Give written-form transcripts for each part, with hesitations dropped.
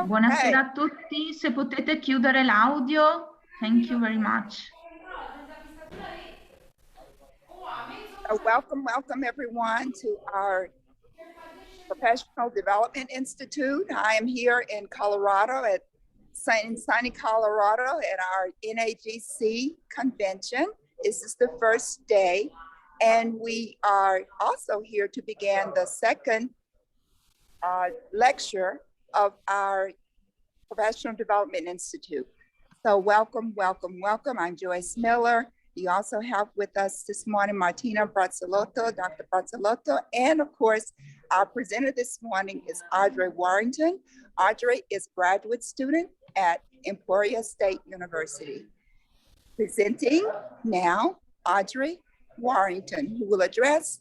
Buonasera Okay, a tutti, se potete chiudere l'audio, thank you very much. so welcome everyone to our Professional Development Institute. I am here in Colorado sunny Colorado at our NAGC convention. This is the first day, and we are also here to begin the second lecture of our Professional Development Institute. So welcome. I'm Joyce Miller. You also have with us this morning Martina Brazzolotto, Dr. Brazzolotto, and of course, our presenter this morning is Audrey Warrington. Audrey is a graduate student at Emporia State University. Presenting now, Audrey Warrington, who will address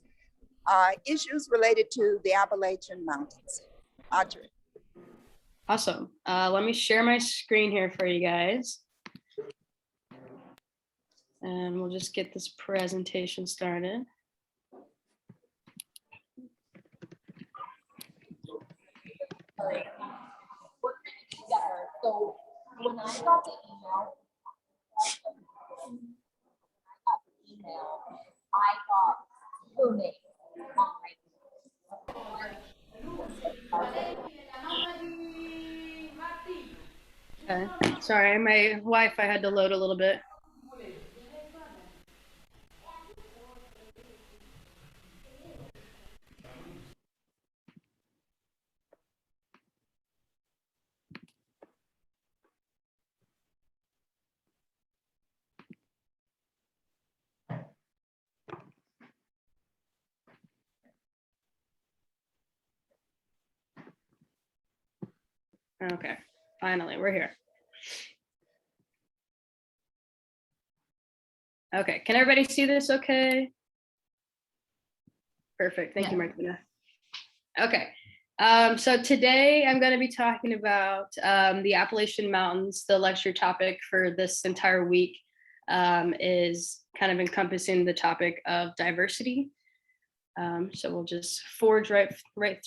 issues related to the Appalachian Mountains. Audrey. Awesome. Let me share my screen here for you guys. And we'll just get this presentation started. So when I got the email, I got her name. Okay. Sorry, my Wi-Fi had to load a little bit. Okay, finally, we're here. Okay, can everybody see this okay? Perfect, thank you, Martina. Okay, so today I'm going to be talking about the Appalachian Mountains. The lecture topic for this entire week is kind of encompassing the topic of diversity. So we'll just forge right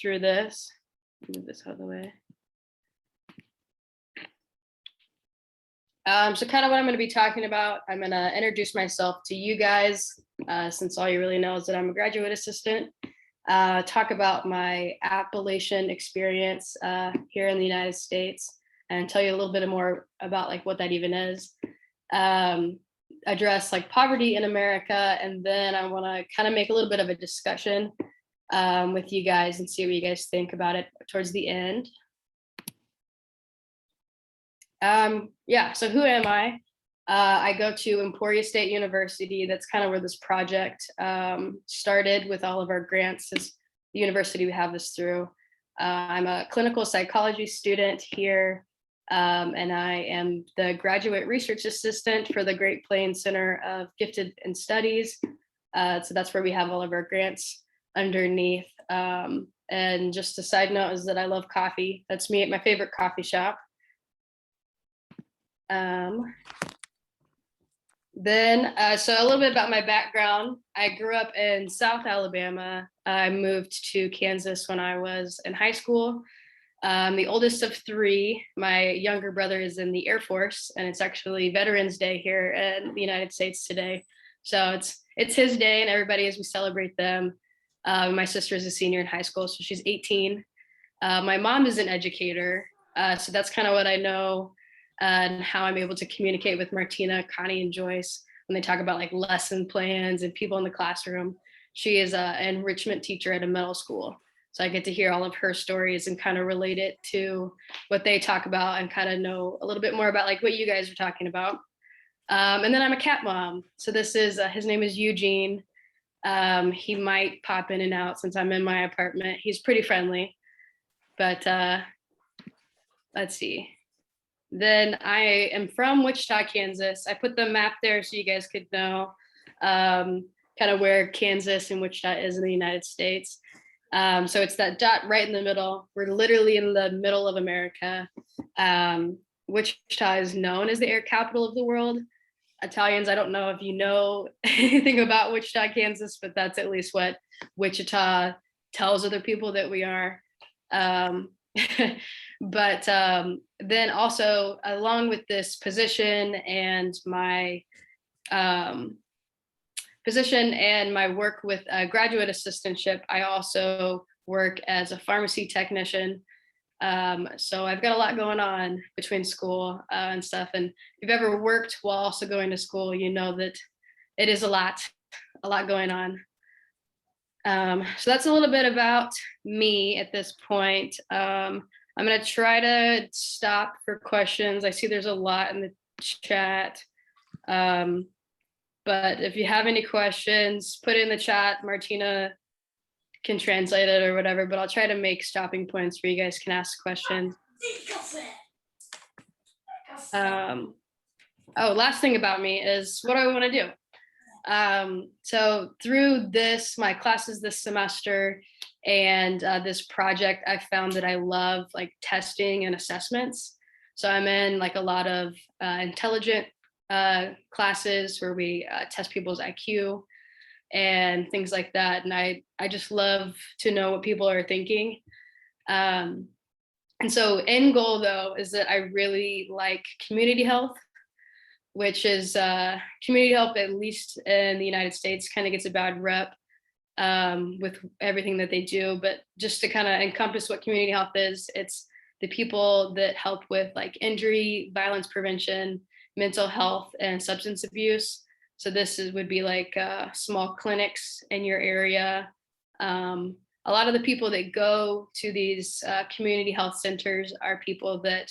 through this. Move this out of the way. So kind of what I'm going to be talking about, I'm going to introduce myself to you guys, since all you really know is that I'm a graduate assistant, talk about my Appalachian experience here in the United States, and tell you a little bit more about like what that even is, address like poverty in America, and then I want to kind of make a little bit of a discussion with you guys and see what you guys think about it towards the end. Yeah, so who am I? I go to Emporia State University. That's kind of where this project started with all of our grants. As the university we have this through. I'm a clinical psychology student here, and I am the graduate research assistant for the Great Plains Center of Gifted and Studies. So that's where we have all of our grants underneath. And just a side note is that I love coffee. That's me at my favorite coffee shop. So a little bit about my background. I grew up in South Alabama. I moved to Kansas when I was in high school. The oldest of three. My younger brother is in the Air Force, and it's actually Veterans Day here in the United States today. So it's his day, and everybody, as we celebrate them. My sister is a senior in high school, so she's 18. My mom is an educator, so that's kind of what I know. And how I'm able to communicate with Martina, Connie, and Joyce when they talk about like lesson plans and people in the classroom. She is an enrichment teacher at a middle school. So I get to hear all of her stories and kind of relate it to what they talk about and kind of know a little bit more about like what you guys are talking about. And then I'm a cat mom. So this is, his name is Eugene. He might pop in and out since I'm in my apartment. He's pretty friendly, but let's see. Then I am from Wichita, Kansas. I put the map there so you guys could know kind of where Kansas and Wichita is in the United States. So it's that dot right in the middle. We're literally in the middle of America. Wichita is known as the air capital of the world. Italians. I don't know if you know anything about Wichita, Kansas, but that's at least what Wichita tells other people that we are. But then also, along with this position and my work with a graduate assistantship, I also work as a pharmacy technician. So I've got a lot going on between school and stuff. And if you've ever worked while also going to school, you know that it is a lot going on. So that's a little bit about me at this point. I'm going to try to stop for questions. I see there's a lot in the chat. But if you have any questions, put it in the chat. Martina can translate it or whatever, but I'll try to make stopping points where you guys can ask questions. Last thing about me is what do I want to do? So through my classes this semester and this project, I found that I love like testing and assessments. So I'm in like a lot of intelligent classes where we test people's IQ and things like that. And I just love to know what people are thinking. And so end goal though, is that I really like community health, which is community health, at least in the United States, kind of gets a bad rep with everything that they do. But just to kind of encompass what community health is, it's the people that help with like injury, violence prevention, mental health, and substance abuse. So would be like small clinics in your area. A lot of the people that go to these community health centers are people that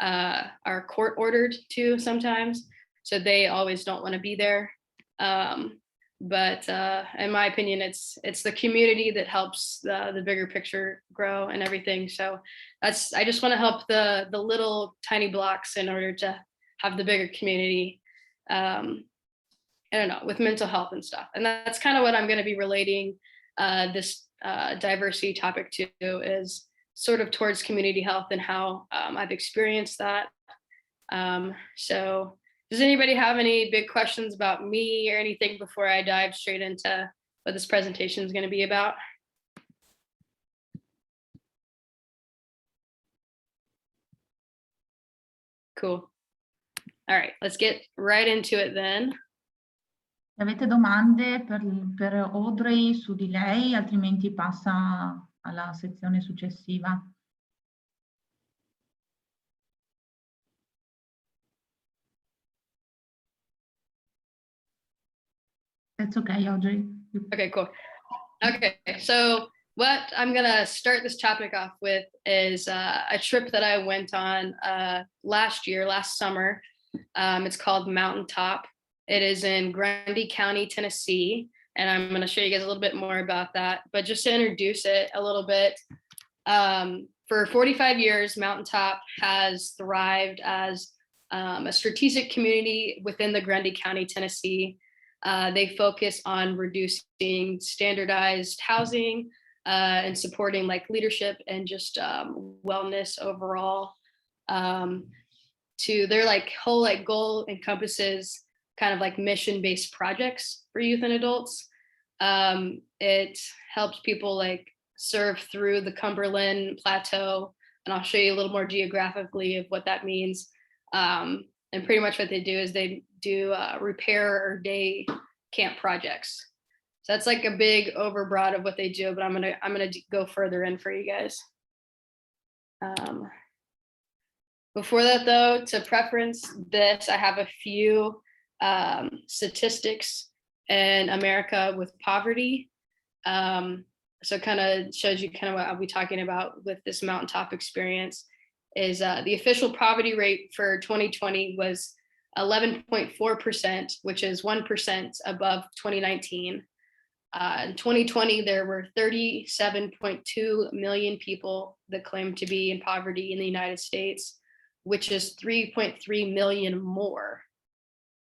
are court ordered to sometimes. So they always don't want to be there. But in my opinion, it's the community that helps the bigger picture grow and everything. So I just want to help the little tiny blocks in order to have the bigger community. I don't know, with mental health and stuff. And that's kind of what I'm going to be relating this diversity topic to, is sort of towards community health and how I've experienced that. So does anybody have any big questions about me or anything before I dive straight into what this presentation is going to be about? Cool. All right, let's get right into it then. Se avete domande per Audrey su di lei, altrimenti passa alla sezione successiva. That's okay, Audrey. Okay, cool. Okay, so what I'm gonna start this topic off with is a trip that I went on last summer. It's called Mountaintop. It is in Grundy County, Tennessee, and I'm going to show you guys a little bit more about that. But just to introduce it a little bit, for 45 years, Mountaintop has thrived as a strategic community within the Grundy County, Tennessee. They focus on reducing standardized housing and supporting like leadership and just wellness overall. To their like whole like goal encompasses kind of like mission-based projects for youth and adults. It helps people like serve through the Cumberland Plateau, and I'll show you a little more geographically of what that means. And pretty much what they do is they do repair or day camp projects. So that's like a big overbroad of what they do, but I'm gonna go further in for you guys. Before that though, to preference this, I have a few statistics in America with poverty. So kind of shows you kind of what I'll be talking about with this Mountaintop experience is the official poverty rate for 2020 was 11.4%, which is 1% above 2019. In 2020, there were 37.2 million people that claimed to be in poverty in the United States, which is 3.3 million more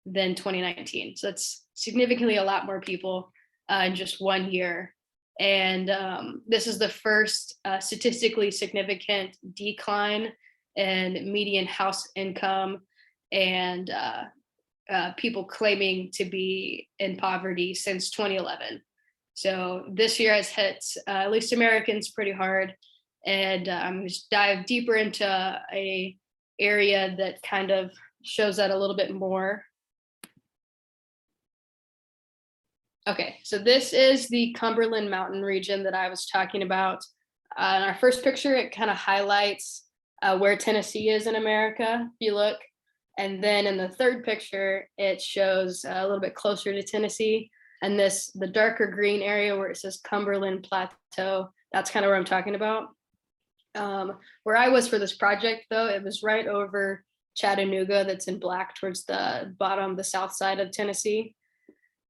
than 2019. So it's significantly a lot more people in just 1 year. And this is the first statistically significant decline in median house income and people claiming to be in poverty since 2011. So this year has hit at least Americans pretty hard. And just dive deeper into a area that kind of shows that a little bit more. Okay, so this is the Cumberland Mountain region that I was talking about. In our first picture, it kind of highlights where Tennessee is in America, if you look. And then in the third picture, it shows a little bit closer to Tennessee. And the darker green area where it says Cumberland Plateau, that's kind of where I'm talking about. Where I was for this project, though, it was right over Chattanooga, that's in black towards the bottom, the south side of Tennessee.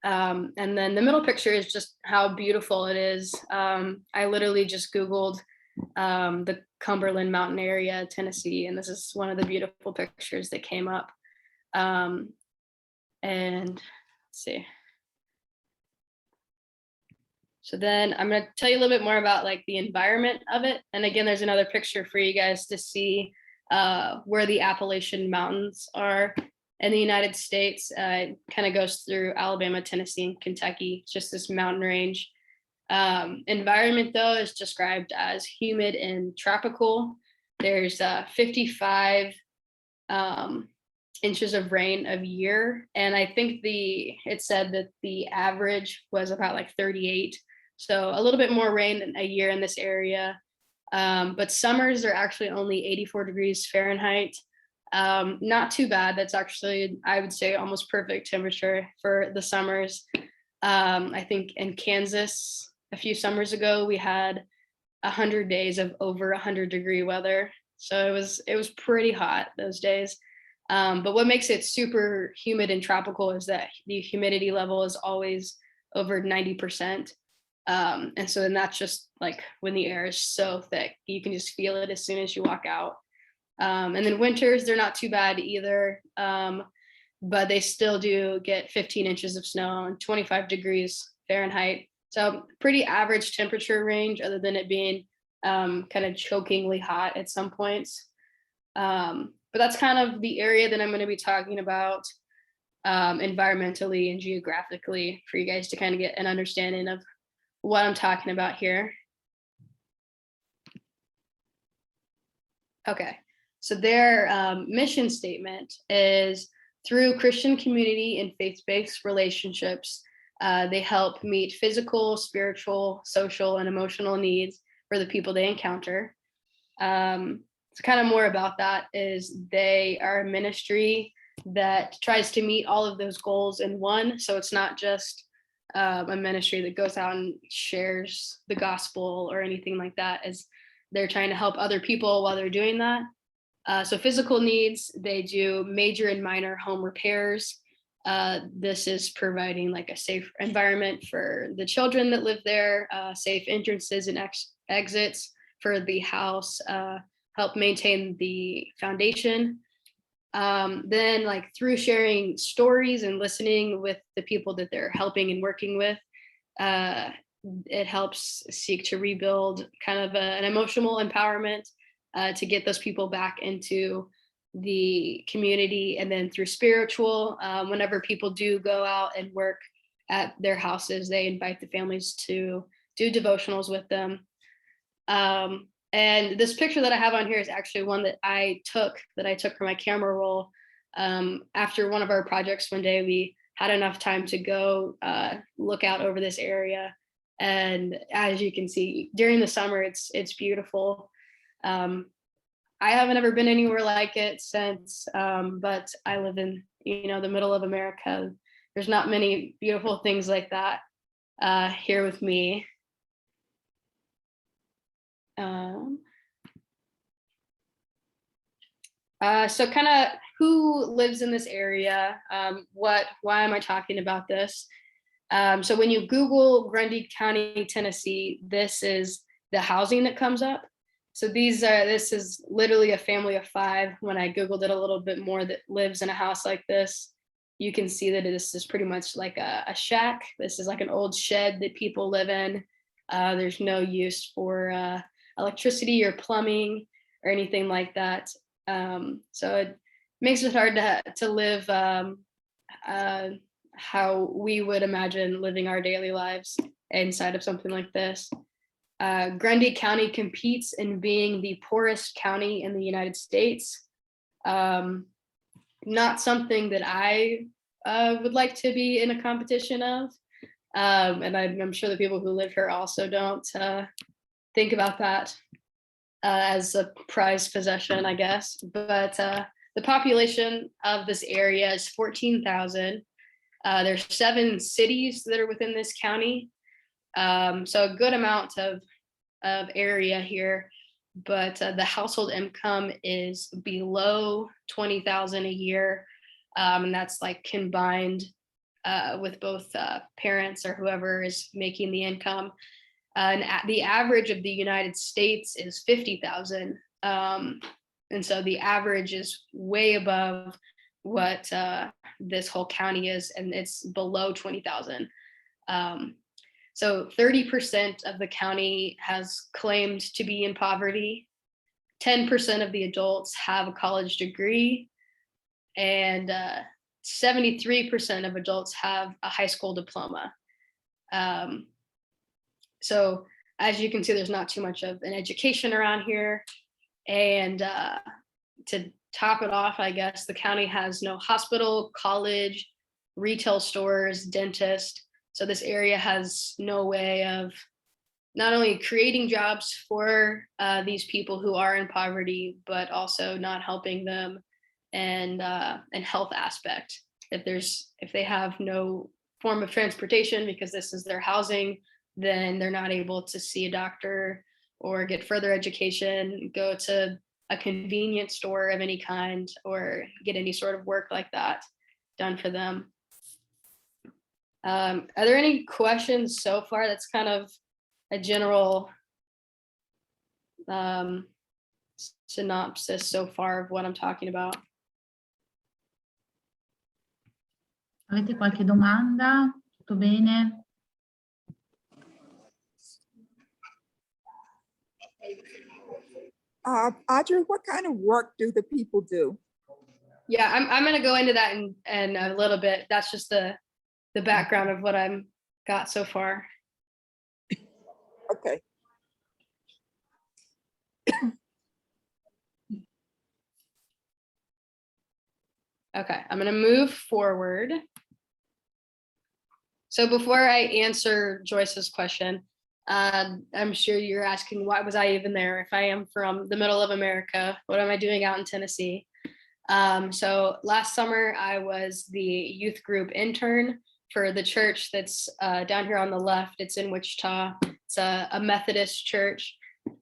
And then the middle picture is just how beautiful it is. I literally just Googled the Cumberland Mountain area, Tennessee, and this is one of the beautiful pictures that came up. And let's see. So then I'm going to tell you a little bit more about like the environment of it. And again, there's another picture for you guys to see where the Appalachian Mountains are in the United States. It kind of goes through Alabama, Tennessee, and Kentucky. It's just this mountain range. Environment, though, is described as humid and tropical. There's 55 inches of rain a year. And I think it said that the average was about like 38. So a little bit more rain a year in this area. But summers are actually only 84 degrees Fahrenheit. Not too bad. That's actually, I would say, almost perfect temperature for the summers. I think in Kansas a few summers ago, we had 100 days of over 100-degree weather. So it was pretty hot those days. But what makes it super humid and tropical is that the humidity level is always over 90%. And so then that's just like when the air is so thick, you can just feel it as soon as you walk out. And then winters, they're not too bad either. But they still do get 15 inches of snow and 25 degrees Fahrenheit. So pretty average temperature range, other than it being kind of chokingly hot at some points. But that's kind of the area that I'm going to be talking about environmentally and geographically for you guys to kind of get an understanding of what I'm talking about here. Okay, so their mission statement is, through Christian community and faith-based relationships, they help meet physical, spiritual, social, and emotional needs for the people they encounter. So kind of more about that is they are a ministry that tries to meet all of those goals in one. So it's not just a ministry that goes out and shares the gospel or anything like that, as they're trying to help other people while they're doing that. So physical needs, they do major and minor home repairs. This is providing like a safe environment for the children that live there, safe entrances and exits for the house, help maintain the foundation. Then like through sharing stories and listening with the people that they're helping and working with, it helps seek to rebuild kind of an emotional empowerment to get those people back into the community. And then through spiritual, whenever people do go out and work at their houses, they invite the families to do devotionals with them. And this picture that I have on here is actually one that I took for my camera roll. After one of our projects one day, we had enough time to go look out over this area. And as you can see, during the summer, it's beautiful. I haven't ever been anywhere like it since, but I live in, the middle of America. There's not many beautiful things like that here with me. So kind of who lives in this area? Why am I talking about this? So when you Google Grundy County, Tennessee, this is the housing that comes up. So this is literally a family of 5. When I Googled it a little bit more that lives in a house like this, you can see that this is pretty much like a shack. This is like an old shed that people live in. There's no use for electricity or plumbing or anything like that. So it makes it hard to live how we would imagine living our daily lives inside of something like this. Grundy County competes in being the poorest county in the United States. Not something that I would like to be in a competition of. And I'm sure the people who live here also don't think about that as a prized possession, I guess. But the population of this area is 14,000. There's 7 cities that are within this county. So a good amount of area here, but the household income is below 20,000 a year. And that's like combined with both parents or whoever is making the income. And the average of the United States is 50,000. And so the average is way above what this whole county is, and it's below 20,000. So 30% of the county has claimed to be in poverty. 10% of the adults have a college degree, and 73% of adults have a high school diploma. So as you can see, there's not too much of an education around here. And to top it off, I guess, the county has no hospital, college, retail stores, dentist. So this area has no way of not only creating jobs for these people who are in poverty, but also not helping them and health aspect. If they have no form of transportation because this is their housing, then they're not able to see a doctor or get further education, go to a convenience store of any kind, or get any sort of work like that done for them. Are there any questions so far? That's kind of a general synopsis so far of what I'm talking about. Avete qualche domanda? Tutto bene? Audrey, what kind of work do the people do? Yeah, I'm going to go into that in a little bit. That's just the background of what I'm got so far. Okay. Okay, I'm going to move forward. So before I answer Joyce's question, I'm sure you're asking, why was I even there? If I am from the middle of America, what am I doing out in Tennessee? So last summer, I was the youth group intern for the church that's down here on the left. It's in Wichita. It's a Methodist church.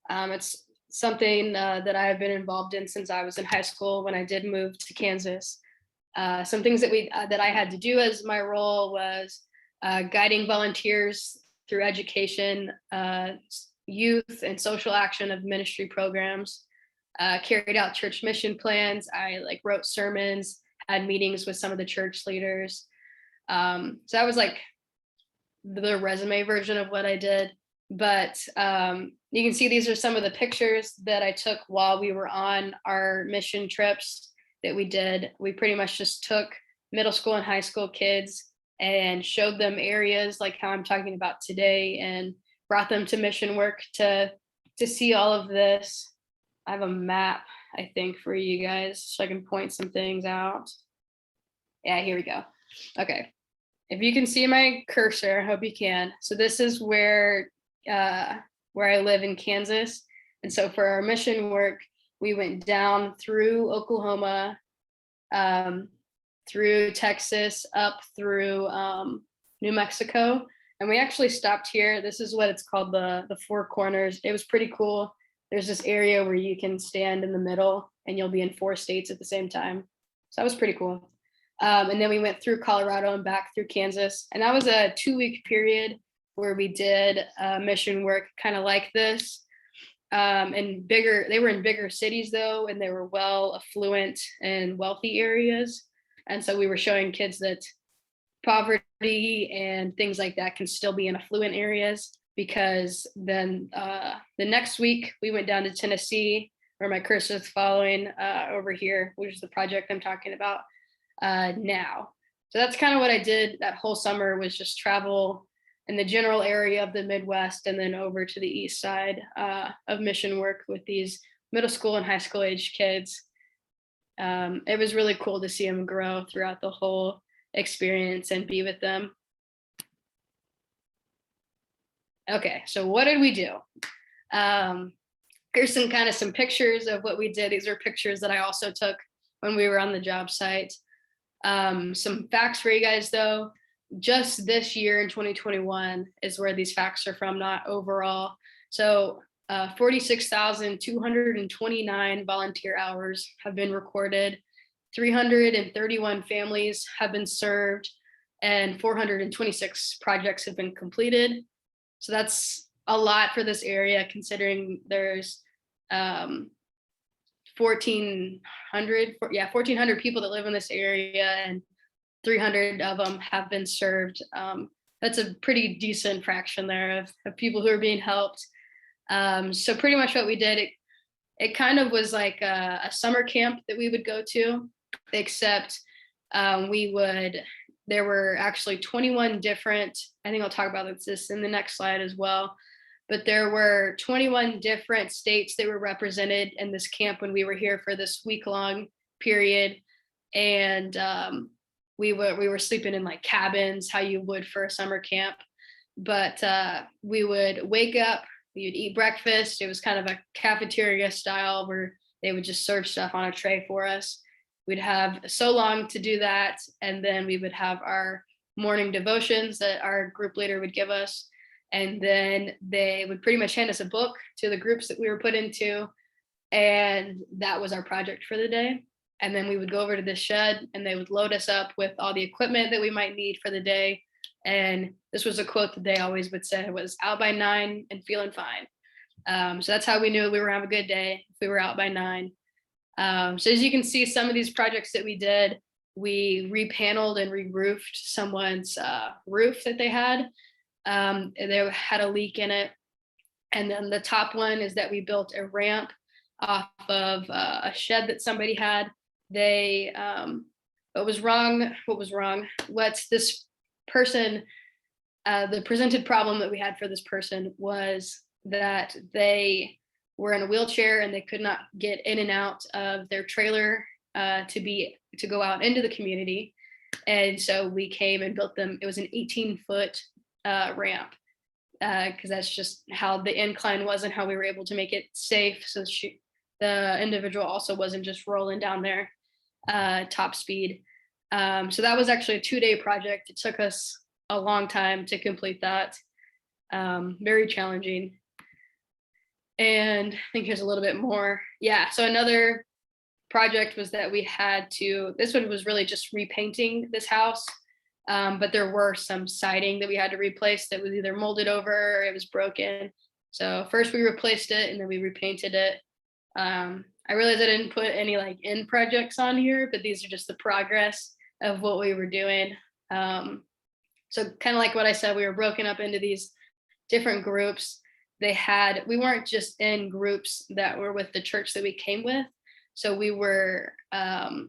It's something that I have been involved in since I was in high school when I did move to Kansas. Some things that I had to do as my role was guiding volunteers through education, youth and social action of ministry programs, carried out church mission plans. I wrote sermons, had meetings with some of the church leaders. So that was like the resume version of what I did. But you can see these are some of the pictures that I took while we were on our mission trips that we did. We pretty much just took middle school and high school kids and showed them areas like how I'm talking about today, and brought them to mission work to see all of this. I have a map, I think, for you guys, so I can point some things out. Yeah, here we go. Okay, if you can see my cursor, I hope you can. So this is where I live in Kansas. And so for our mission work, we went down through Oklahoma, through Texas, up through New Mexico. And we actually stopped here. This is what it's called, the Four Corners. It was pretty cool. There's this area where you can stand in the middle and you'll be in 4 states at the same time. So that was pretty cool. And then we went through Colorado and back through Kansas. And that was a 2-week period where we did mission work kind of like this. And they were in bigger cities though, and they were well affluent and wealthy areas. And so we were showing kids that poverty and things like that can still be in affluent areas, because then the next week we went down to Tennessee, where my cursor is following over here, which is the project I'm talking about now. So that's kind of what I did that whole summer, was just travel in the general area of the Midwest and then over to the east side of mission work with these middle school and high school age kids. It was really cool to see them grow throughout the whole experience and be with them. Okay, so what did we do? Here's some pictures of what we did. These are pictures that I also took when we were on the job site. Some facts for you guys though. Just this year in 2021 is where these facts are from, not overall. So 46,229 volunteer hours have been recorded, 331 families have been served, and 426 projects have been completed. So that's a lot for this area, considering there's 1,400 people that live in this area, and 300 of them have been served. That's a pretty decent fraction there of people who are being helped. So pretty much what we did, it kind of was like a summer camp that we would go to, except there were actually 21 different, I think I'll talk about this in the next slide as well, but there were 21 different states that were represented in this camp when we were here for this week-long period. And we were sleeping in like cabins, how you would for a summer camp. But we would wake up, we would eat breakfast. It was kind of a cafeteria style where they would just serve stuff on a tray for us. We'd have so long to do that, and then we would have our morning devotions that our group leader would give us, and then they would pretty much hand us a book to the groups that we were put into, and that was our project for the day. And then we would go over to the shed, and they would load us up with all the equipment that we might need for the day. And this was a quote that they always would say, was out by 9 and feeling fine. So that's how we knew we were having a good day, if we were out by 9. So as you can see, some of these projects that we did, we repaneled and re-roofed someone's roof that they had. They had a leak in it. And then the top one is that we built a ramp off of a shed that somebody had. What was wrong? What's this person, the presented problem that we had for this person was that they were in a wheelchair and they could not get in and out of their trailer to go out into the community. And so we came and built them. It was an 18-foot ramp, because that's just how the incline was and how we were able to make it safe. So the individual also wasn't just rolling down there top speed. So that was actually a 2-day project. It took us a long time to complete that. Very challenging. And I think here's a little bit more. Yeah, so another project was that we had to, this one was really just repainting this house, but there were some siding that we had to replace that was either molded over or it was broken. So first we replaced it and then we repainted it. I realized I didn't put any like end projects on here, but these are just the progress of what we were doing. So kind of like what I said, we were broken up into these different groups. We weren't just in groups that were with the church that we came with. So we were all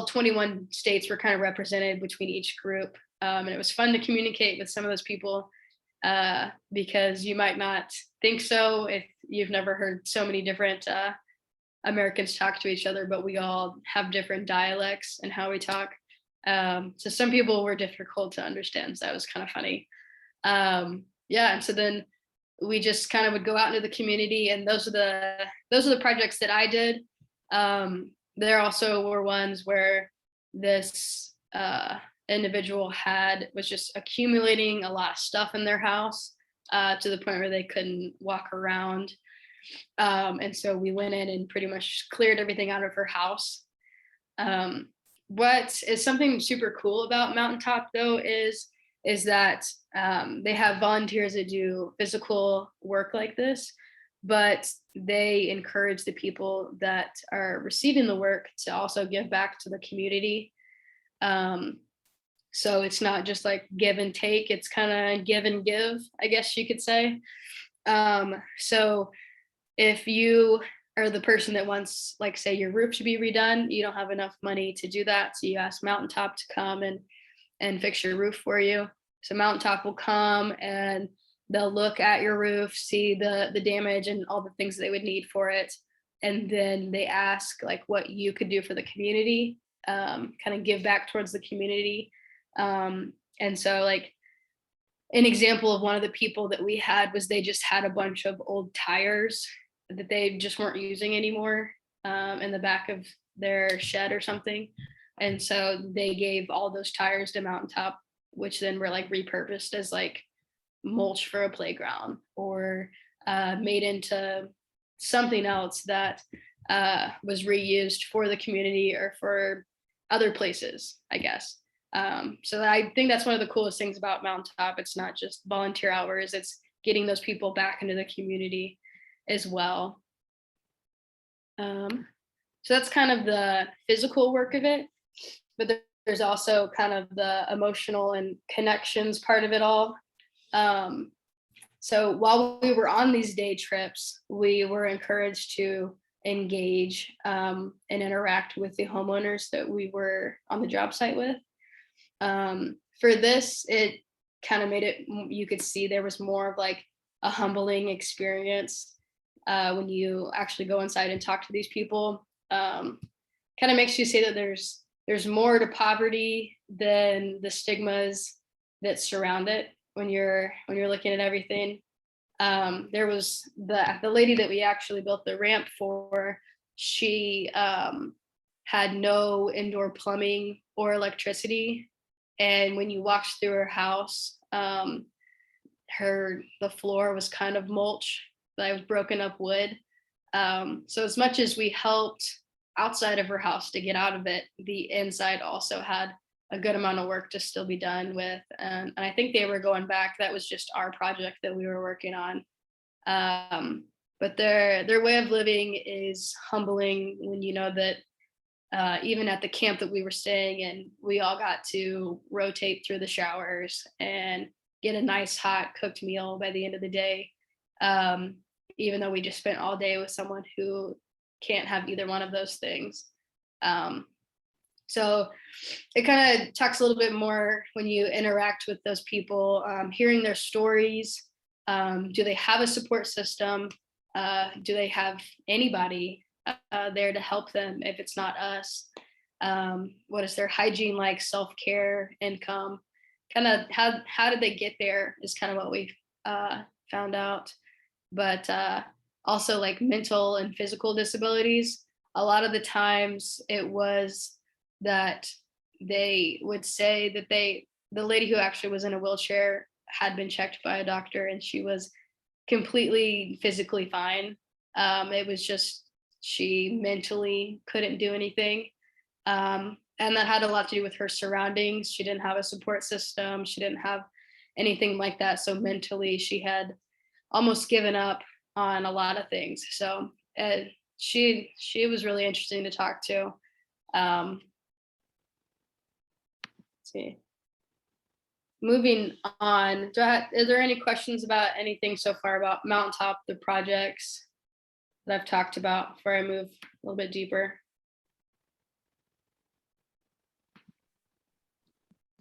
21 states were kind of represented between each group. And it was fun to communicate with some of those people because you might not think so if you've never heard so many different Americans talk to each other, but we all have different dialects and how we talk. So some people were difficult to understand. So that was kind of funny. Yeah, and so then we just kind of would go out into the community, and those are the projects that I did. There also were ones where this individual was just accumulating a lot of stuff in their house to the point where they couldn't walk around. And so we went in and pretty much cleared everything out of her house. What is something super cool about Mountaintop though is that they have volunteers that do physical work like this, but they encourage the people that are receiving the work to also give back to the community. So it's not just like give and take, it's kind of give and give, I guess you could say. So if you or the person that wants, like, say your roof should be redone, you don't have enough money to do that, so you ask Mountaintop to come and fix your roof for you. So Mountaintop will come and they'll look at your roof, see the damage and all the things they would need for it, and then they ask like what you could do for the community, kind of give back towards the community. And so like an example of one of the people that we had was they just had a bunch of old tires that they just weren't using anymore, in the back of their shed or something. And so they gave all those tires to Mountaintop, which then were like repurposed as like mulch for a playground, or made into something else that was reused for the community or for other places, I guess. So I think that's one of the coolest things about Mountaintop. It's not just volunteer hours, it's getting those people back into the community as well. So that's kind of the physical work of it, but there's also kind of the emotional and connections part of it all. So while we were on these day trips, we were encouraged to engage and interact with the homeowners that we were on the job site with. For this, it kind of made it, you could see there was more of like a humbling experience when you actually go inside and talk to these people. Kind of makes you say that there's more to poverty than the stigmas that surround it when you're looking at everything. There was the lady that we actually built the ramp for. She had no indoor plumbing or electricity, and when you walked through her house, the floor was kind of mulch, like with broken up wood. So as much as we helped outside of her house to get out of it, the inside also had a good amount of work to still be done with. And I think they were going back. That was just our project that we were working on. But their way of living is humbling when you know that even at the camp that we were staying in, we all got to rotate through the showers and get a nice hot cooked meal by the end of the day. Even though we just spent all day with someone who can't have either one of those things. So it kind of talks a little bit more when you interact with those people, hearing their stories. Do they have a support system? Do they have anybody there to help them if it's not us? What is their hygiene like, self-care, income? Kind of how did they get there is kind of what we found out. But also like mental and physical disabilities. A lot of the times it was that they would say that the lady who actually was in a wheelchair had been checked by a doctor and she was completely physically fine. It was just she mentally couldn't do anything. And that had a lot to do with her surroundings. She didn't have a support system. She didn't have anything like that. So mentally she had almost given up on a lot of things. So she was really interesting to talk to. Let's see. Moving on, is there any questions about anything so far about Mountaintop, the projects that I've talked about before I move a little bit deeper?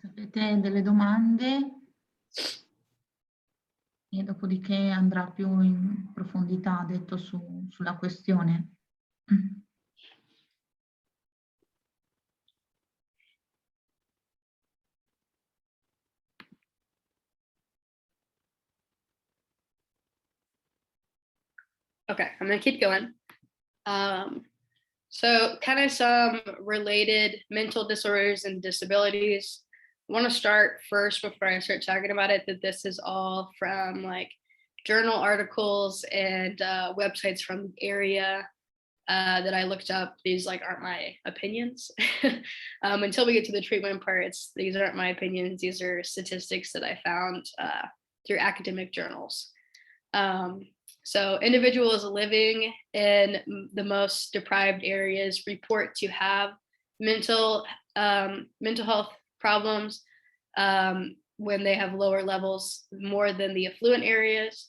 Se avete delle domande, e dopodiché andrà più in profondità, detto sulla questione. Okay, I'm gonna keep going. So kind of some related mental disorders and disabilities. I want to start first before I start talking about it that this is all from like journal articles and websites from the area that I looked up. These like aren't my opinions. Until we get to the treatment part, these aren't my opinions. These are statistics that I found through academic journals. So individuals living in the most deprived areas report to have mental health problems when they have lower levels more than the affluent areas.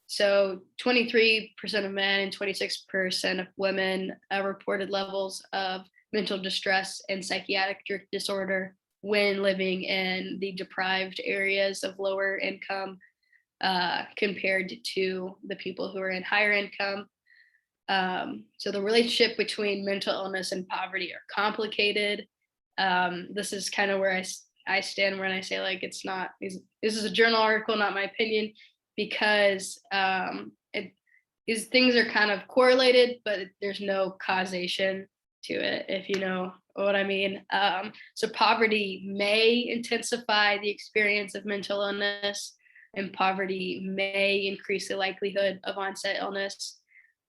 So 23% of men and 26% of women reported levels of mental distress and psychiatric disorder when living in the deprived areas of lower income compared to the people who are in higher income. So the relationship between mental illness and poverty are complicated. This is kind of where I stand when I say like it's not, this is a journal article, not my opinion, because these things are kind of correlated, but there's no causation to it, if you know what I mean. So poverty may intensify the experience of mental illness, and poverty may increase the likelihood of onset illness.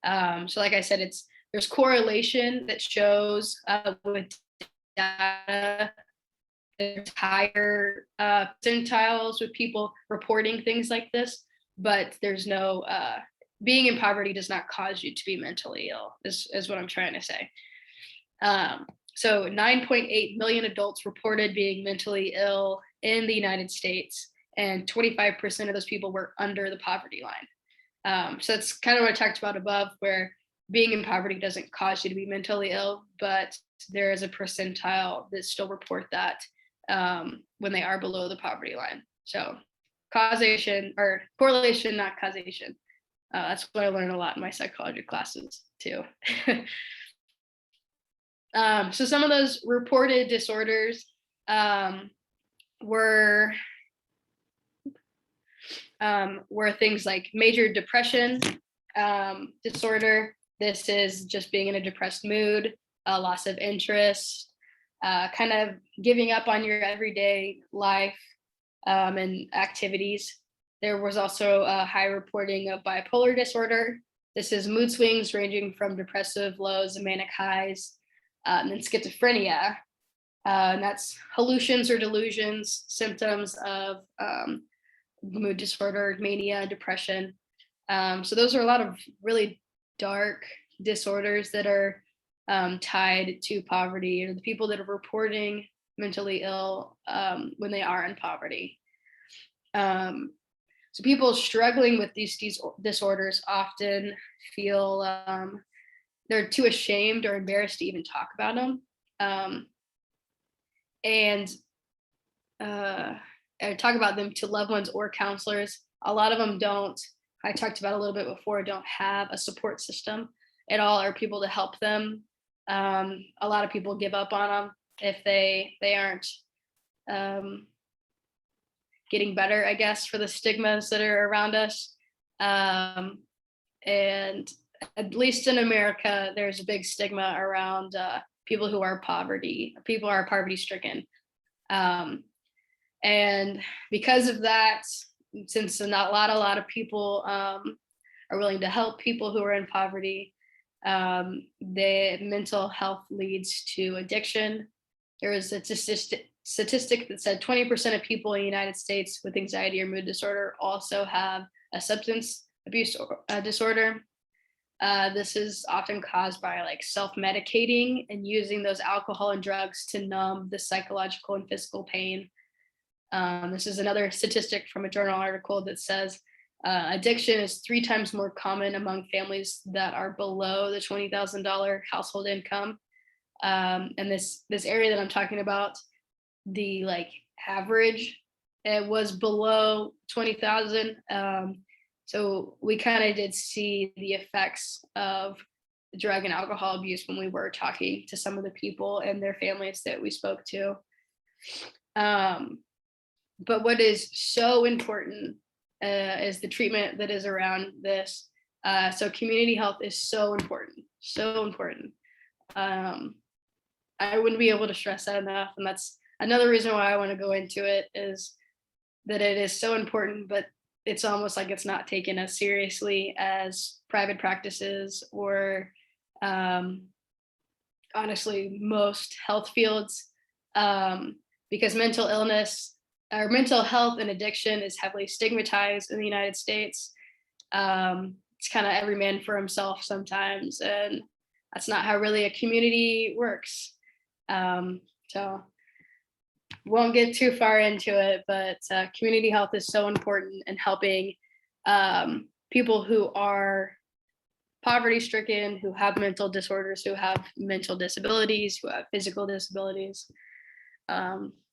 So like I said, there's correlation that shows with data. There's higher percentiles with people reporting things like this, but there's no, being in poverty does not cause you to be mentally ill, is what I'm trying to say. So 9.8 million adults reported being mentally ill in the United States, and 25% of those people were under the poverty line. So that's kind of what I talked about above, where being in poverty doesn't cause you to be mentally ill, but there is a percentile that still report that when they are below the poverty line. So causation or correlation, not causation. That's what I learned a lot in my psychology classes too. So some of those reported disorders were things like major depression disorder. This is just being in a depressed mood, loss of interest, kind of giving up on your everyday life and activities. There was also a high reporting of bipolar disorder. This is mood swings ranging from depressive lows and manic highs. And then schizophrenia, and that's hallucinations or delusions, symptoms of mood disorder, mania, depression. So those are a lot of really dark disorders that are tied to poverty, or the people that are reporting mentally ill when they are in poverty. So people struggling with these disorders often feel they're too ashamed or embarrassed to even talk about them. And I talk about them to loved ones or counselors. A lot of them don't, I talked about a little bit before, don't have a support system at all, or people to help them. A lot of people give up on them if they aren't getting better, I guess, for the stigmas that are around us. And at least in America, there's a big stigma around people who are poverty stricken. And because of that, since not a lot of people are willing to help people who are in poverty, the mental health leads to addiction. There was a statistic that said 20% of people in the United States with anxiety or mood disorder also have a substance abuse disorder. This is often caused by like self-medicating and using those alcohol and drugs to numb the psychological and physical pain. This is another statistic from a journal article that says addiction is 3 times more common among families that are below the $20,000 household income. And this area that I'm talking about, the like average, it was below 20,000. So we kind of did see the effects of drug and alcohol abuse when we were talking to some of the people and their families that we spoke to. But what is so important is the treatment that is around this. So community health is so important, so important. I wouldn't be able to stress that enough. And that's another reason why I want to go into it, is that it is so important, but it's almost like it's not taken as seriously as private practices or honestly most health fields, because mental illness or mental health and addiction is heavily stigmatized in the United States. It's kind of every man for himself sometimes, and that's not how really a community works. So won't get too far into it, but community health is so important in helping people who are poverty stricken, who have mental disorders, who have mental disabilities, who have physical disabilities,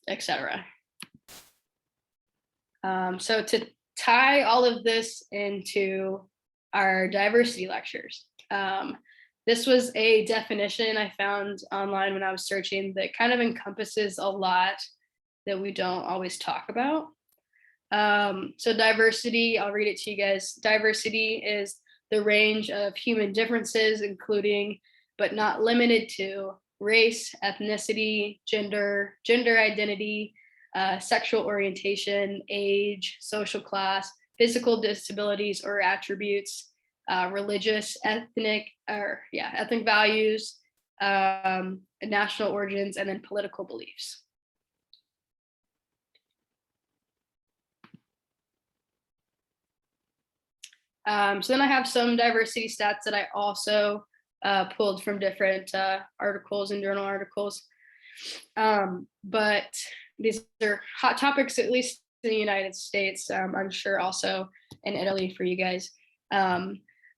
etc. So to tie all of this into our diversity lectures, this was a definition I found online when I was searching that kind of encompasses a lot that we don't always talk about. So diversity, I'll read it to you guys. Diversity is the range of human differences, including but not limited to race, ethnicity, gender identity, sexual orientation, age, social class, physical disabilities or attributes, religious, ethnic values, national origins, and then political beliefs. So then I have some diversity stats that I also pulled from different articles and journal articles. But these are hot topics, at least in the United States. I'm sure also in Italy for you guys.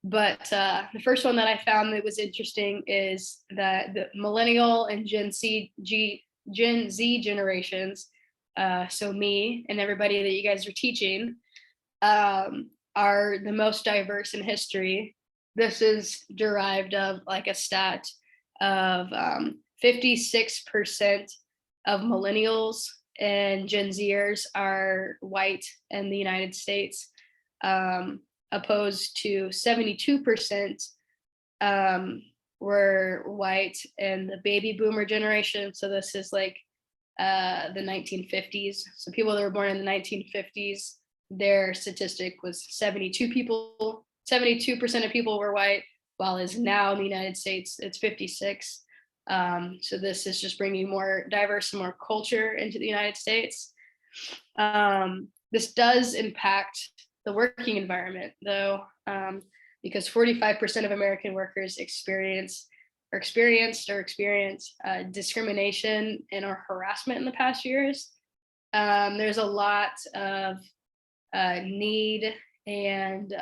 But the first one that I found that was interesting is that the millennial and Gen Z generations, so me and everybody that you guys are teaching, are the most diverse in history. This is derived of like a stat of 56% of millennials and Gen Zers are white in the United States, opposed to 72% were white in the baby boomer generation. So this is like the 1950s. So people that were born in the 1950s, their statistic was 72% of people were white, while is now in the United States, it's 56. So this is just bringing more diverse and more culture into the United States. This does impact the working environment though, because 45% of American workers experienced discrimination and or harassment in the past years. There's a lot of need and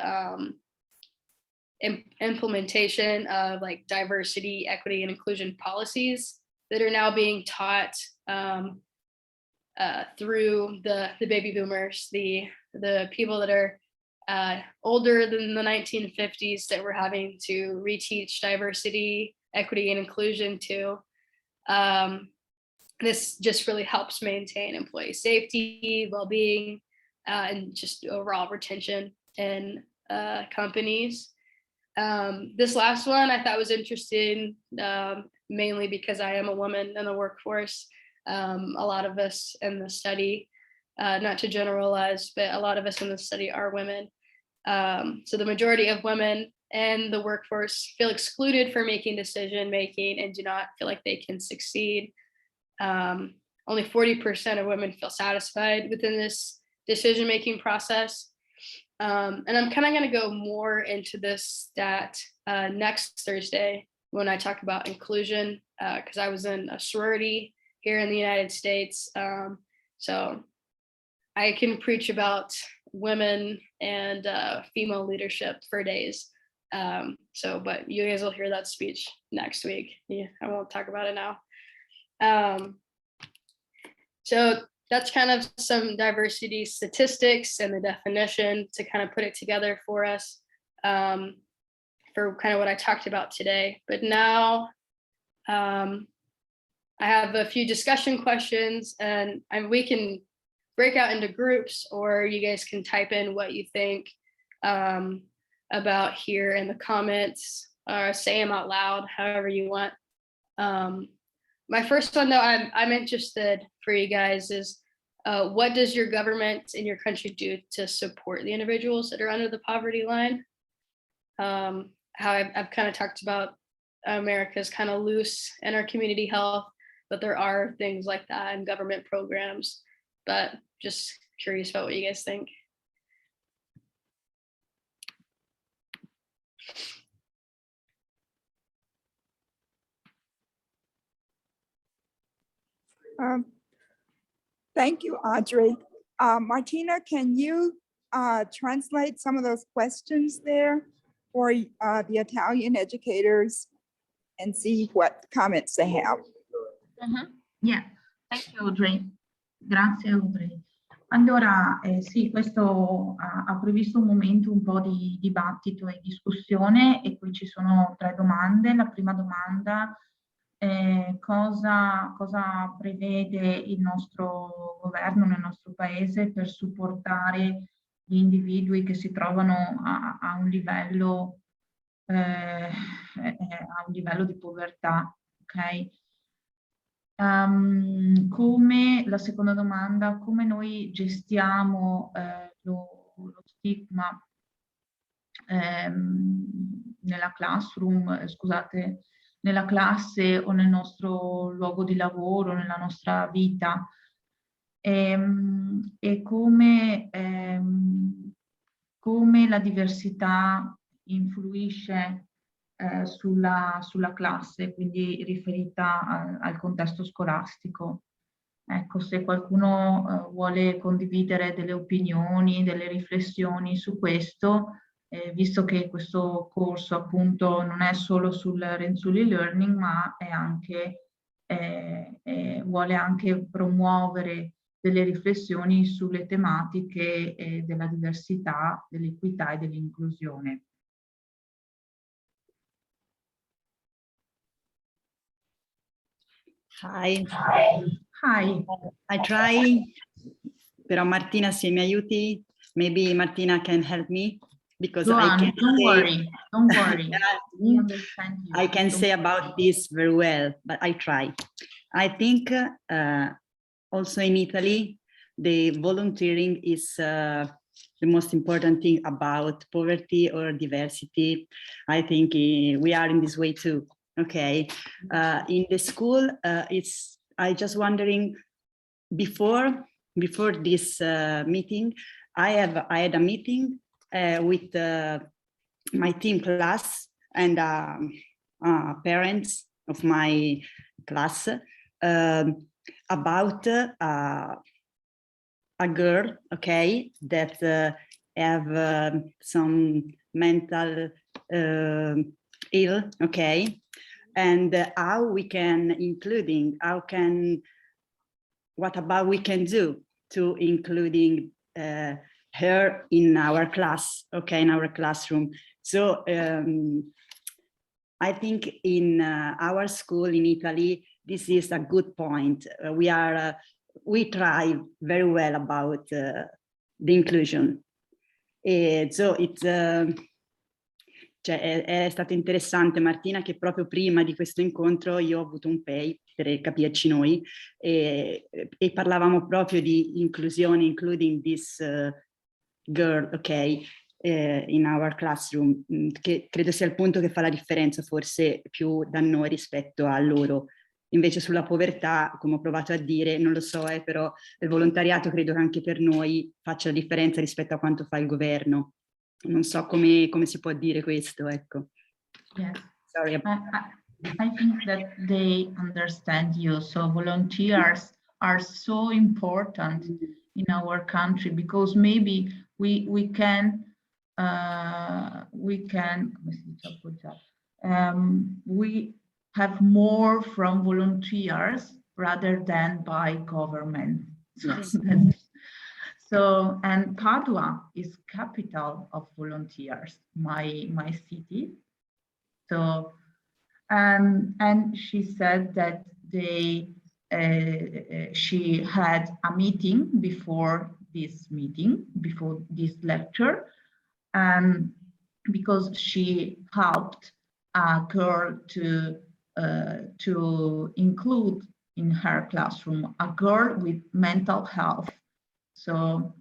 implementation of like diversity, equity, and inclusion policies that are now being taught through the baby boomers, the people that are older than the 1950s that we're having to reteach diversity, equity, and inclusion to. This just really helps maintain employee safety, well-being, and just overall retention in companies. This last one I thought was interesting, mainly because I am a woman in the workforce. A lot of us in the study, not to generalize, but a lot of us in the study are women. So the majority of women in the workforce feel excluded for making decision making and do not feel like they can succeed. Only 40% of women feel satisfied within this decision-making process. And I'm kind of going to go more into this stat next Thursday when I talk about inclusion, because I was in a sorority here in the United States. So I can preach about women and female leadership for days. But you guys will hear that speech next week. Yeah, I won't talk about it now. So that's kind of some diversity statistics and the definition to kind of put it together for us for kind of what I talked about today. But now I have a few discussion questions, and we can break out into groups, or you guys can type in what you think about here in the comments, or say them out loud, however you want. My first one, though, I'm interested for you guys is what does your government in your country do to support the individuals that are under the poverty line? How I've kind of talked about America's kind of loose in our community health, but there are things like that in government programs. But just curious about what you guys think. Thank you, Audrey. Martina, can you translate some of those questions there for the Italian educators and see what comments they have. Yeah, thank you Audrey. Grazie Audrey. Allora, sì, questo ha previsto un momento un po' di dibattito e discussione e qui ci sono 3 domande. La prima domanda è cosa prevede il nostro governo nel nostro paese per supportare gli individui che si trovano a un livello di povertà, ok? Come la seconda domanda, come noi gestiamo lo stigma nella scusate, nella classe o nel nostro luogo di lavoro, nella nostra vita, e come la diversità influisce sulla classe, quindi riferita al contesto scolastico. Ecco, se qualcuno vuole condividere delle opinioni, delle riflessioni su questo, visto che questo corso appunto non è solo sul Renzulli Learning, ma è anche, vuole anche promuovere delle riflessioni sulle tematiche della diversità, dell'equità e dell'inclusione. Hi. Hi. I try, però Martina, se mi aiuti, maybe Martina can help me because Go I on, can don't say, worry. We understand you. I can say about this very well, but I try. I think also in Italy, the volunteering is the most important thing about poverty or diversity. I think we are in this way too. Okay, in the school, I just wondering before this meeting, I had a meeting with my team class and parents of my class about a girl, okay, that have some mental ill, okay, and how we can what about we can do to including her in our class, okay, in our classroom. So I think in our school in Italy, this is a good point. We try very well about the inclusion. So it's cioè è stato interessante, Martina, che proprio prima di questo incontro io ho avuto un pay per capirci noi e parlavamo proprio di inclusione, including this girl, ok, in our classroom, che credo sia il punto che fa la differenza forse più da noi rispetto a loro. Invece sulla povertà, come ho provato a dire, non lo so, però il volontariato credo che anche per noi faccia la differenza rispetto a quanto fa il governo. Non so come si può dire questo, ecco. Yes. Sorry. I think that they understand you. So volunteers are so important in our country because maybe we can we have more from volunteers rather than by government. Yes. So, and Padua is capital of volunteers, my city. So, and she said that she had a meeting before this lecture, and because she helped a girl to include in her classroom a girl with mental health. So,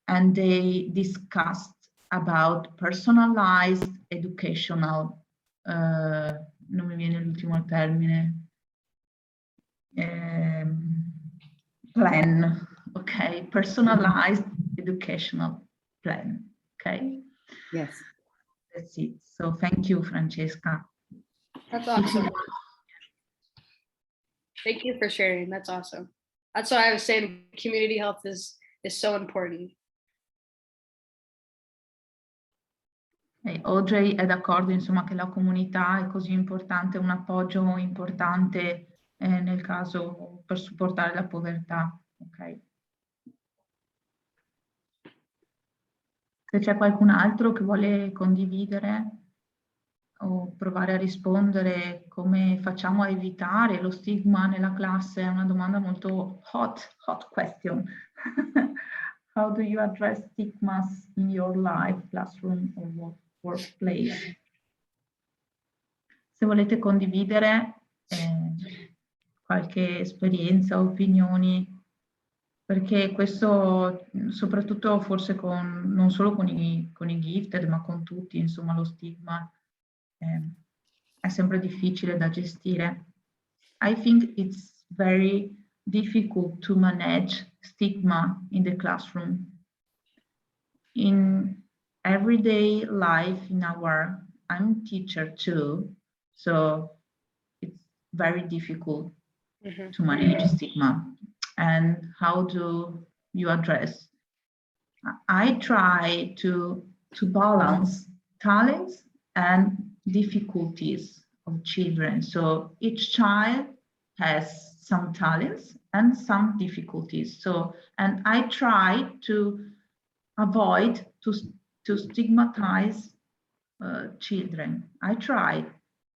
and they discussed about personalized educational, non mi viene l'ultimo termine, plan, okay, personalized educational plan, okay? Yes. That's it. So thank you, Francesca. That's awesome. Thank you for sharing. That's awesome. That's why I was saying community health is so important. Audrey è d'accordo, insomma, che la comunità è così importante, un appoggio importante nel caso per supportare la povertà. Ok. Se c'è qualcun altro che vuole condividere o provare a rispondere come facciamo a evitare lo stigma nella classe, è una domanda molto hot question. How do you address stigmas in your life, classroom or workplace? Se volete condividere qualche esperienza, opinioni, perché questo soprattutto forse non solo con i gifted, ma con tutti, insomma, lo stigma è sempre difficile da gestire. I think it's very difficult to manage stigma in the classroom. In everyday life, I'm a teacher too, so it's very difficult to manage stigma. And how do you address? I try to balance talents and difficulties of children. So each child has some talents and some difficulties. So, and I try to avoid to stigmatize children. I try,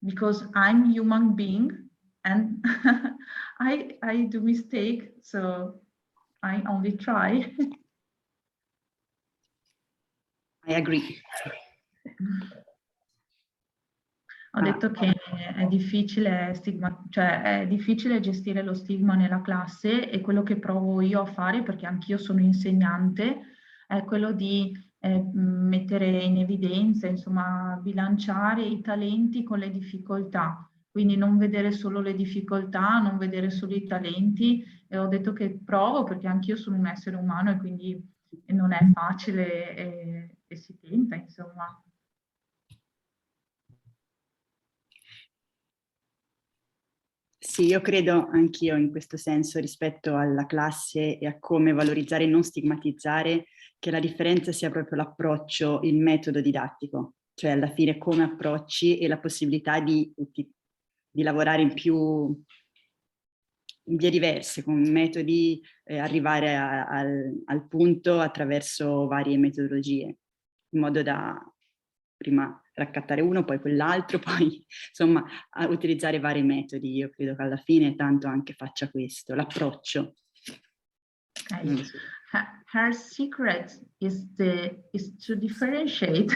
because I'm a human being and I do mistake, so I only try. I agree. Ho detto che è difficile è difficile gestire lo stigma nella classe, e quello che provo io a fare, perché anch'io sono insegnante, è quello di mettere in evidenza, insomma, bilanciare i talenti con le difficoltà. Quindi non vedere solo le difficoltà, non vedere solo i talenti. E ho detto che provo, perché anch'io sono un essere umano e quindi non è facile e si tenta, insomma. Sì, io credo anch'io in questo senso rispetto alla classe e a come valorizzare e non stigmatizzare, che la differenza sia proprio l'approccio, il metodo didattico, cioè alla fine come approcci e la possibilità di lavorare in vie diverse, con metodi, arrivare al punto attraverso varie metodologie, in modo da prima raccattare uno, poi quell'altro, poi insomma a utilizzare vari metodi. Io credo che alla fine tanto anche faccia questo, l'approccio. Okay. Her secret is to differentiate,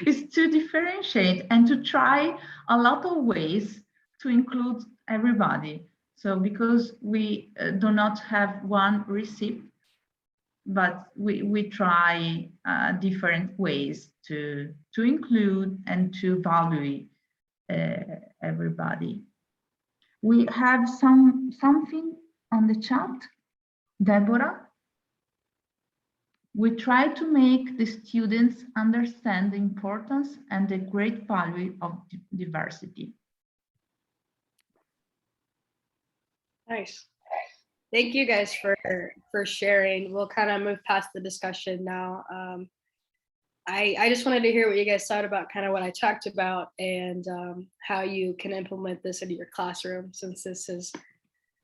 is to differentiate and to try a lot of ways to include everybody. So because we do not have one recipe, but we try different ways to include and to value everybody. We have something on the chat, Deborah. We try to make the students understand the importance and the great value of diversity. Nice. Thank you guys for sharing. We'll kind of move past the discussion now. I just wanted to hear what you guys thought about kind of what I talked about, and how you can implement this into your classroom, since this is,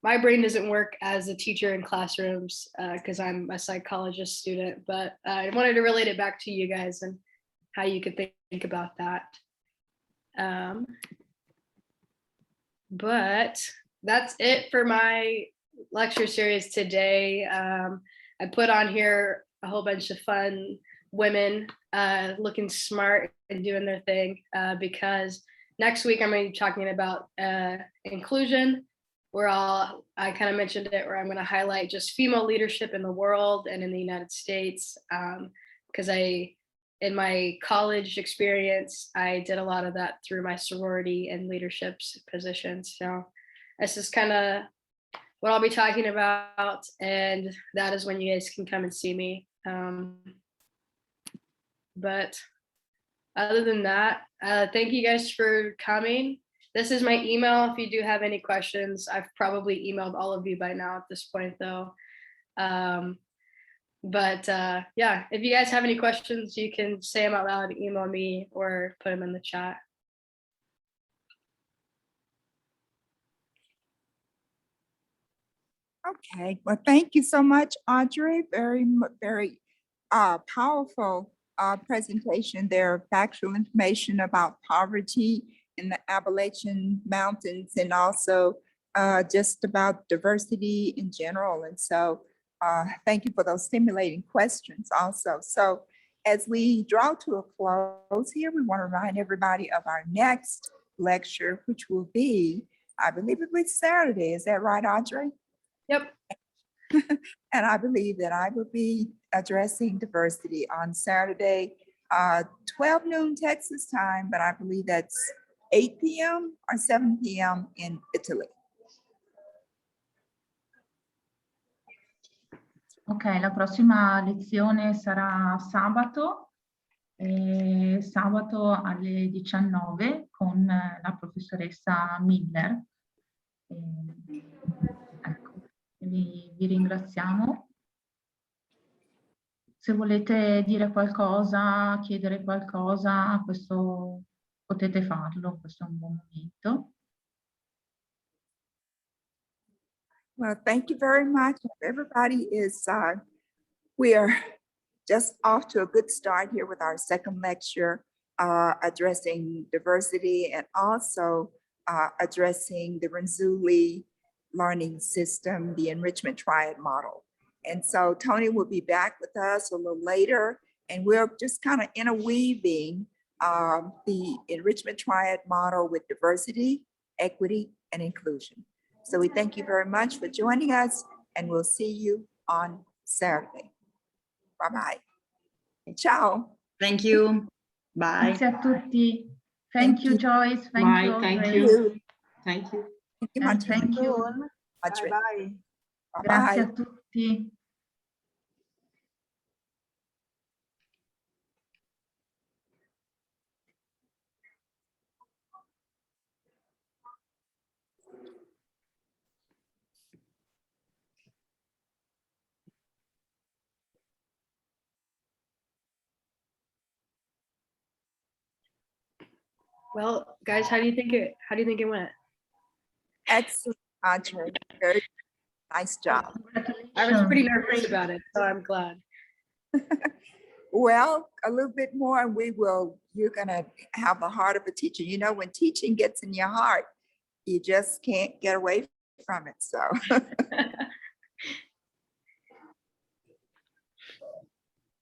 my brain doesn't work as a teacher in classrooms because I'm a psychologist student, but I wanted to relate it back to you guys and how you could think about that. But that's it for my lecture series today. I put on here a whole bunch of fun women looking smart and doing their thing, because next week I'm going to be talking about inclusion. I kind of mentioned it, where I'm going to highlight just female leadership in the world and in the United States, because in my college experience, I did a lot of that through my sorority and leadership positions. So this is kind of what I'll be talking about, and that is when you guys can come and see me. But other than that, thank you guys for coming. This is my email if you do have any questions. I've probably emailed all of you by now at this point, though. But yeah, if you guys have any questions, you can say them out loud, email me, or put them in the chat. Okay, well, thank you so much, Audrey. Very powerful presentation there, factual information about poverty in the Appalachian Mountains and also just about diversity in general. And so thank you for those stimulating questions also. So as we draw to a close here, we want to remind everybody of our next lecture, which will be, I believe it will be Saturday. Is that right, Audrey? Yep. And I believe that I will be addressing diversity on Saturday, 12 noon Texas time, but I believe that's 8 p.m. or 7 p.m. in Italy. Ok, la prossima lezione sarà sabato, sabato alle 19 con la professoressa Miller. Ecco, vi ringraziamo. Se volete dire qualcosa, chiedere qualcosa, questo potete farlo, questo è un buon momento. Well, thank you very much. Everybody is, we are just off to a good start here with our second lecture, addressing diversity and also addressing the Renzulli learning system, the enrichment triad model. And so Tony will be back with us a little later, and we're just kind of interweaving the enrichment triad model with diversity, equity, and inclusion. So we thank you very much for joining us, and we'll see you on Saturday. Bye-bye. Ciao. Thank you. Bye. Grazie a tutti. Thank you, Joyce. Thank you, Bye. Thank Audrey. you. Thank you. Thank you, And Martina. thank you. Audrey. Bye. Grazie a Bye-bye. tutti. Well, guys, how do you think it went? Excellent, Audrey. Very nice job. I was pretty nervous about it, so I'm glad. Well, a little bit more and you're gonna have the heart of a teacher. You know, when teaching gets in your heart, you just can't get away from it, so.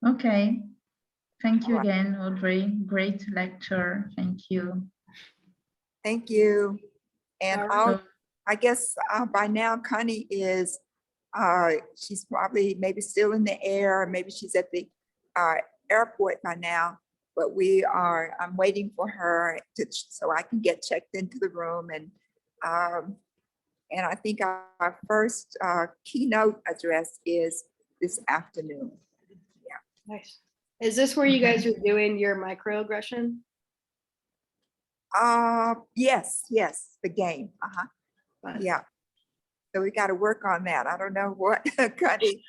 Okay. Thank you All right. again, Audrey. Great lecture. Thank you. Thank you. And All right. I guess by now Connie is, she's probably maybe still in the air, or maybe she's at the airport by now, but I'm waiting for her so I can get checked into the room. And I think our first keynote address is this afternoon. Nice. Is this where you guys are doing your microaggression? Yes, the game. Fun. Yeah. So we got to work on that. I don't know what Connie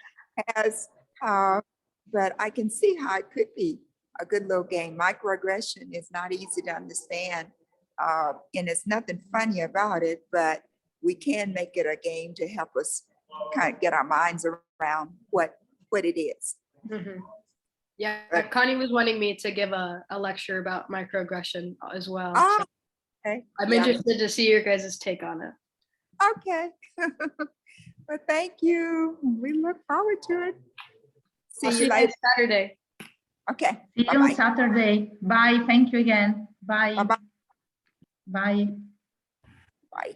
has, but I can see how it could be a good little game. Microaggression is not easy to understand, and there's nothing funny about it, but we can make it a game to help us kind of get our minds around what it is. Mm-hmm. Yeah, Connie was wanting me to give a lecture about microaggression as well. Oh, So okay. I'm Yeah. interested to see your guys' take on it. Okay. Well, thank you. We look forward to it. I'll See see you you guys later. Saturday. Okay. See you Bye-bye. on Saturday. Bye. Thank you again. Bye. Bye-bye. Bye. Bye.